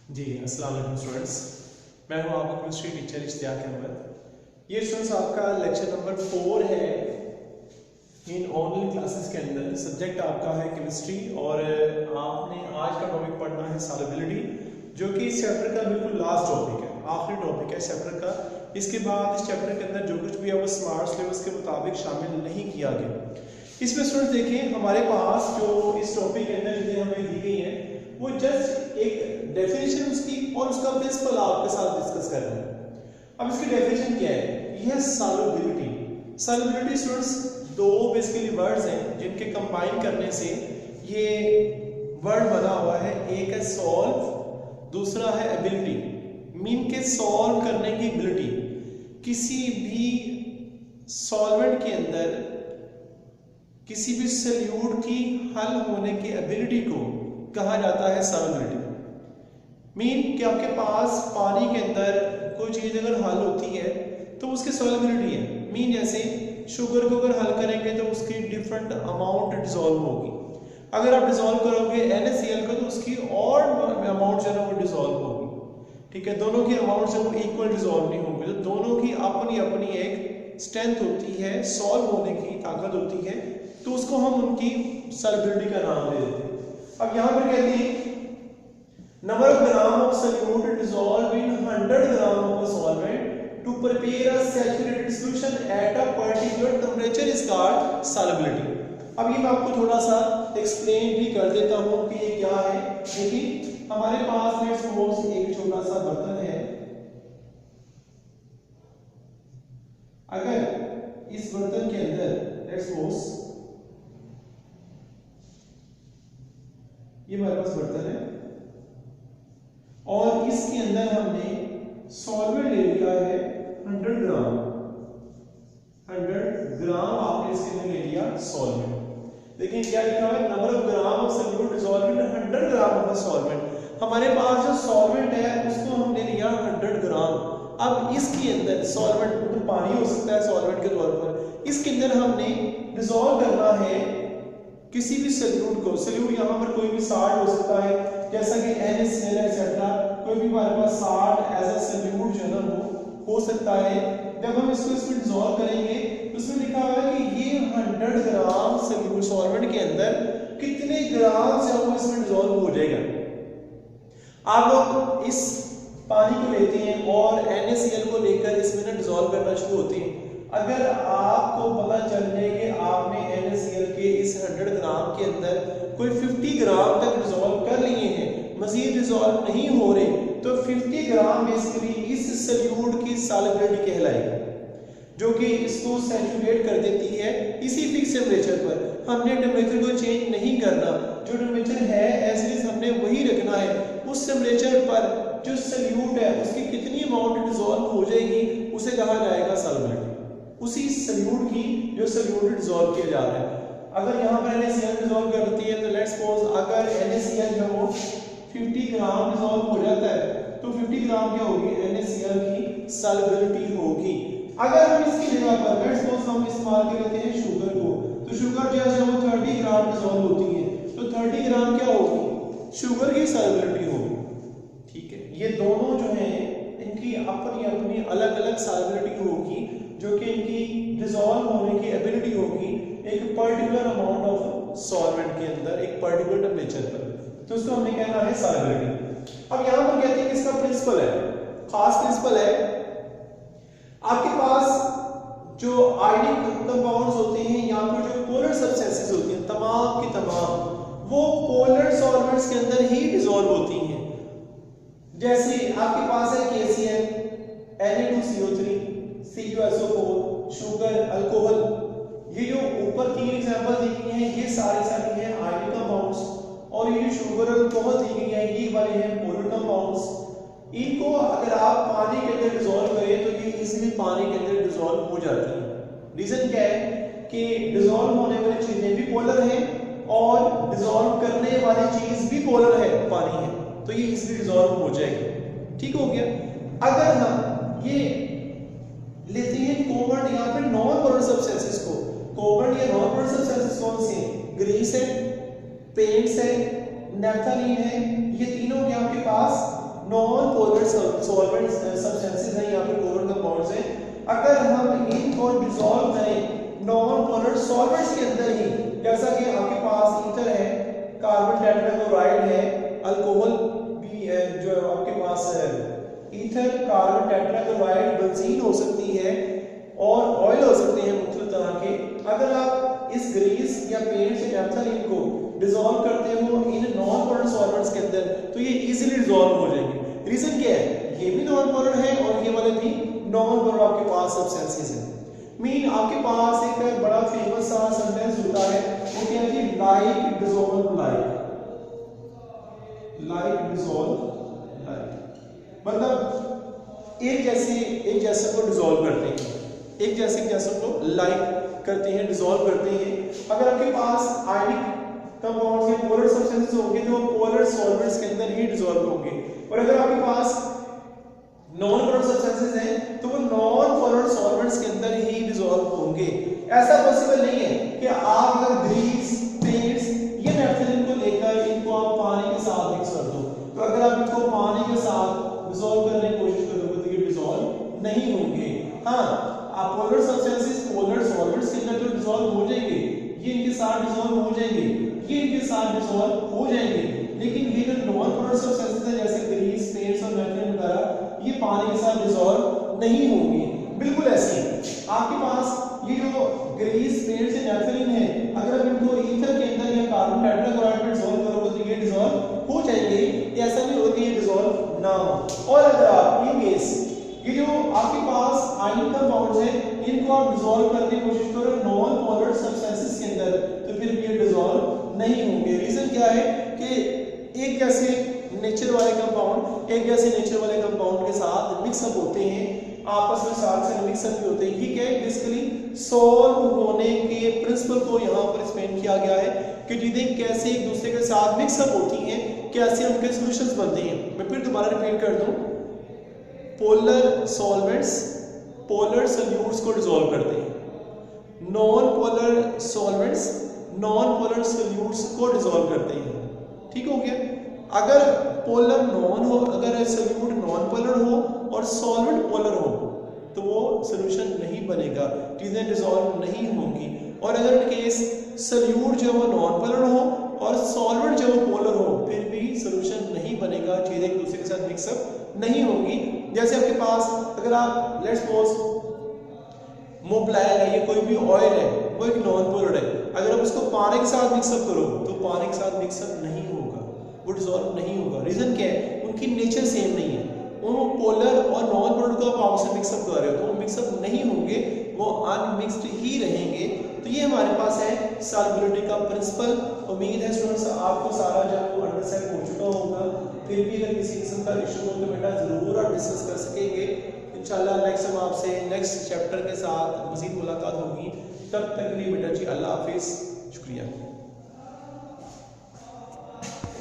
जी अस्सलाम वालेकुम स्टूडेंट्स, मैं हूं आपका केमिस्ट्री टीचर इश्तियाक अहमद। ये स्टूडेंट्स आपका लेक्चर नंबर 4 है इन ऑनलाइन क्लासेस के अंदर। सब्जेक्ट आपका है केमिस्ट्री और आपने आज का टॉपिक पढ़ना है सॉल्युबिलिटी, जो कि इस चैप्टर का बिल्कुल लास्ट टॉपिक है, आखिरी टॉपिक है इस चैप्टर का। इसके बाद इस चैप्टर के अंदर जो कुछ भी है वो स्मार्ट सिलेबस के मुताबिक शामिल नहीं किया गया। इसमें स्टूडेंट्स देखें, हमारे पास जो इस टॉपिक के अंदर चीजें हमें दी गई हैं वो जस्ट एक डेफिनेशन उसकी और उसका प्रिंसिपल आपके साथ डिस्कस कर रहे हैं। अब इसकी डेफिनेशन क्या है? यह सॉल्युबिलिटी। सॉल्युबिलिटी स्टूडेंट्स दो बेसिकली वर्ड्स हैं जिनके कंबाइन करने से ये वर्ड बना हुआ है। एक है सॉल्व, दूसरा है एबिलिटी। मीन के सॉल्व करने की एबिलिटी, किसी भी सॉल्वेंट के अंदर किसी भी सॉल्यूट की हल होने की एबिलिटी को कहा जाता है सॉल्युबिलिटी। मीन कि आपके पास पानी के अंदर कोई चीज अगर हल होती है तो उसकी सॉल्युबिलिटी है। मीन जैसे शुगर को अगर हल करेंगे तो उसकी डिफरेंट अमाउंट डिसॉल्व होगी। अगर आप डिसॉल्व करोगे NaCl को तो उसकी और अमाउंट जो है वो डिसॉल्व होगी। ठीक है, दोनों की अमाउंट से वो इक्वल डिसॉल्व नहीं होंगे, तो दोनों की अपनी अपनी एक स्ट्रेंथ होती है, सॉल्व होने की ताकत होती है, तो उसको हम उनकी सॉल्युबिलिटी का नाम दे देते हैं। अब यहाँ पर कहते हैं number of gram of solute dissolved in 100 gram of a solvent to prepare a saturated solution at a particular temperature is called solubility। अब ये मैं आपको थोड़ा सा एक्सप्लेन भी कर देता हूँ कि ये क्या है। देखिए हमारे पास लेट्स सपोज एक छोटा सा बर्तन है। अगर इस बर्तन के अंदर लेट्स सपोज ये हमारे पास बर्तन है और इसके अंदर हमने सॉल्वेंट ले लिया है 100 ग्राम। 100 ग्राम आपने इसके अंदर ले लिया सॉल्वेंट। देखिए क्या लिखा है, number of gram of solute dissolved in 100 gram of solvent. हमारे पास जो सॉल्वेंट है उसको हमने लिया 100 ग्राम। अब इसके अंदर सॉल्वेंट तो पानी हो सकता है सॉल्वेंट के तौर पर, इसके अंदर हमने डिसॉल्व करना है किसी भी सॉल्यूट को। सॉल्यूट यहाँ पर कोई भी साल्ट हो सकता है, जैसा कि NaCl एक्सेट्रा, कोई भी हमारे पास साल्ट एज अ सॉल्यूट जो है ना वो हो सकता है। जब हम इसको इसमें डिसॉल्व करेंगे तो उसमें लिखा हुआ है कि ये 100 ग्राम सॉल्यूट सॉल्वेंट के अंदर कितने ग्राम से वो इसमें डिसॉल्व हो जाएगा। आप लोग इस पानी को लेते हैं और NaCl को लेकर इसमें ना डिसॉल्व करना शुरू होते हैं। अगर आपको पता चल जाए कि आपने NaCl के इस 100 ग्राम के अंदर कोई 50 ग्राम तक डिसॉल्व कर लिए हैं, मजीद डिसॉल्व नहीं हो रहे, तो 50 ग्राम बेसिकली इस सॉल्यूट की सॉल्युबिलिटी कहलाएगी, जो कि इसको सैचुरेट कर देती है इसी फिक्स टेम्परेचर पर। हमने टेम्परेचर को चेंज नहीं करना, जो टेम्परेचर है एज इट इज हमने वही रखना है। उस टेम्परेचर पर जो सॉल्यूट है उसकी कितनी अमाउंट डिसॉल्व हो जाएगी उसे कहा जाएगा सॉल्युबिलिटी। उसी सॉल्यूट की जो सॉल्यूट डिसॉल्व किया जा रहा है। अगर यहाँ पर NaCl डिसॉल्व करती है तो लेट्स सपोज अगर NaCl जो वो 50 ग्राम डिसॉल्व हो जाता है तो 50 ग्राम क्या होगी, NaCl की सॉल्युबिलिटी होगी। अगर हम इसकी जगह पर लेट्स सपोज हम इस्तेमाल कर लेते हैं शुगर को, तो शुगर जो है वो 30 ग्राम डिसॉल्व होती है, तो 30 ग्राम क्या होगी, शुगर की सॉल्युबिलिटी होगी। ठीक है, ये दोनों जो हैं इनकी अपनी अपनी अलग अलग सॉल्युबिलिटी होगी, जो कि इनकी डिसॉल्व होने की एबिलिटी होगी एक पर्टिकुलर अमाउंट ऑफ सॉल्वेंट के अंदर एक पर्टिकुलर टेम्परेचर पर, तो उसको हमने कहना है सॉल्युबिलिटी। अब यहां पर कहते हैं कि इसका प्रिंसिपल है, खास प्रिंसिपल है। आपके पास जो आयनिक कंपाउंड्स होते हैं या फिर जो पोलर सब्सटेंसेस होती हैं तमाम की तमाम वो पोलर सॉल्वेंट्स के अंदर ही डिसॉल्व होती हैं। जैसे आपके पास है KCl, Na2CO3, CuSO4, sugar, alcohol. ये जो ऊपर 3 एग्जांपल दी गई हैं ये सारी हैं आयनिक कंपाउंड्स, और ये शुगर और अल्कोहल दी गई हैं ये वाले हैं पोलर कंपाउंड्स। इनको अगर आप पानी के अंदर डिसॉल्व करें तो ये इजीली पानी के अंदर डिसॉल्व हो जाती है। रीजन क्या है कि डिसॉल्व होने वाली चीजें भी पोलर हैं और डिसॉल्व करने वाली चीज भी पोलर है, पानी है, तो ये इजीली डिसॉल्व हो जाएगी। ठीक हो गया। अगर हम ये लेते हैं कोवल्ट या फिर नॉन पोलर सब्सटेंसेस को, कोवल्ट या नॉन पोलर सब्सटेंसेस कौन से हैं, ग्रीस है, पेंट्स है, नैफ्थलीन है, ये तीनों के आपके पास नॉन पोलर सॉल्वेंट सब्सटेंसेस हैं, यहाँ पे पोलर कंपाउंड्स हैं, अगर हम इनको डिसॉल्व करें नॉन पोलर सॉल्वेंट्स के अंदर ही, जैसा कि आपके पास ईथर है, कार्बन टेट्राक्लोराइड है, अल्कोहल भी है, जो आपके पास है ईथर, कार्बन टेट्राक्लोराइड, बेंजीन हो सकती है और ऑयल हो सकते हैं मुख्तलिफ तरह के। अगर आप इस ग्रीस या पेंट से नैप्थलीन को डिसॉल्व करते हो इन नॉन पोलर सॉल्वेंट्स के अंदर तो ये इजीली डिसॉल्व हो जाएंगे। रीजन क्या है, ये भी नॉन पोलर है और ये वाले भी नॉन पोलर आपके पास सब्सटेंसेस हैं। मीन आपके पास एक बड़ा फेमस सा सेंटेंस होता है, वो क्या है जी, like dissolve like, like dissolve like, मतलब एक जैसे को डिसॉल्व करते हैं, एक जैसे को लाइक करते हैं, डिसॉल्व करते हैं। अगर आपके पास आयनिक कंपाउंड्स या पोलर सब्सटेंसेस होंगे तो पोलर सॉल्वेंट्स के अंदर ही डिसॉल्व होंगे, और अगर आपके पास नॉन पोलर सब्सटेंसेस हैं तो वो नॉन पोलर सॉल्वेंट्स के अंदर ही डिसॉल्व होंगे। ऐसा पॉसिबल नहीं है कि आप अगर ग्रीस, पेंट्स या नैप्थलीन को लेकर इनको आप पानी के साथ मिक्स कर दो, तो अगर आप इनको पानी के साथ डिसॉल्व करने की कोशिश करोगे तो ये डिसॉल्व नहीं होंगे। हाँ, आप पोलर सब्सटेंसेस पोलर सॉल्वेंट्स के अंदर तो डिसॉल्व हो जाएंगे, ये इनके साथ डिसॉल्व हो जाएंगे, ये इनके साथ डिसॉल्व हो जाएंगे, लेकिन ये जो नॉन पोलर सब्सटेंसेस हैं जैसे ग्रीस, पेंट्स और नैप्थलीन वगैरह, ये पानी के साथ डिसॉल्व नहीं होंगे। बिल्कुल ऐसे ही आपके पास ये जो ग्रीस, पेंट्स या नैप्थलीन है, अगर आप इनको ईथर के अंदर या कार्बन टेट्राक्लोराइड में डिसॉल्व करोगे तो ये डिसॉल्व हो जाएंगे, ऐसा नहीं होगा कि ये डिसॉल्व ना हो। और अगर आप इन केस ये जो आपके पास आयनिक कंपाउंड्स हैं इनको आप डिसॉल्व करने की कोशिश करो नॉन पोलर सब्सटेंसेस के अंदर तो फिर ये डिसॉल्व नहीं होंगे। रीजन क्या है कि एक जैसे नेचर वाले कंपाउंड एक जैसे नेचर वाले कंपाउंड के साथ मिक्सअप होते हैं, आपस में साथ से मिक्सअप भी होते हैं। ये क्या है, बेसिकली सॉल्व होने के प्रिंसिपल को यहाँ पर एक्सप्लेन किया गया है कि चीजें कैसे एक दूसरे के साथ मिक्सअप होती हैं, कैसे उनके सॉल्यूशंस बनते हैं। मैं फिर दोबारा रिपीट कर दूं, पोलर सॉल्वेंट्स पोलर सोल्यूट्स को डिसॉल्व करते हैं, non polar solvents non polar solutes को डिसॉल्व करते हैं। ठीक हो गया। अगर पोलर नॉन हो, अगर सोल्यूट नॉन पोलर हो और सॉल्वेंट पोलर हो तो वो सोल्यूशन नहीं बनेगा, चीजें डिसॉल्व नहीं होंगी। और अगर इन केस सोल्यूट जो वो नॉन पोलर हो और सॉल्वेंट जो वो पोलर हो फिर भी सोल्यूशन नहीं बनेगा, चीजें एक दूसरे के साथ मिक्सअप नहीं होंगी। जैसे आपके पास अगर आप लेट्स सपोज मोबिलाइल है, ये कोई भी ऑयल है, वो एक नॉन पोलर है, अगर आप उसको पानी के साथ मिक्सअप करो तो पानी के साथ मिक्सअप नहीं होगा, वो डिसॉल्व नहीं होगा। रीजन क्या है, उनकी नेचर सेम नहीं है। वो पोलर और नॉन पोलर को आप आपस में मिक्सअप कर रहे हो तो वो मिक्सअप नहीं होंगे, वो अनमिक्स्ड ही रहेंगे। तो ये हमारे पास है सॉल्युबिलिटी का प्रिंसिपल। उम्मीद है स्टूडेंट्स आपको सारा जब अंडरस्टैंड हो चुका होगा। फिर भी अगर किसी किस्म का इशू हो तो बेटा जरूर आप डिस्कस कर सकेंगे। इंशाल्लाह नेक्स्ट हम आपसे नेक्स्ट चैप्टर के साथ मज़ीद मुलाकात होगी। तब तक के लिए बेटा जी अल्लाह हाफिज़, शुक्रिया।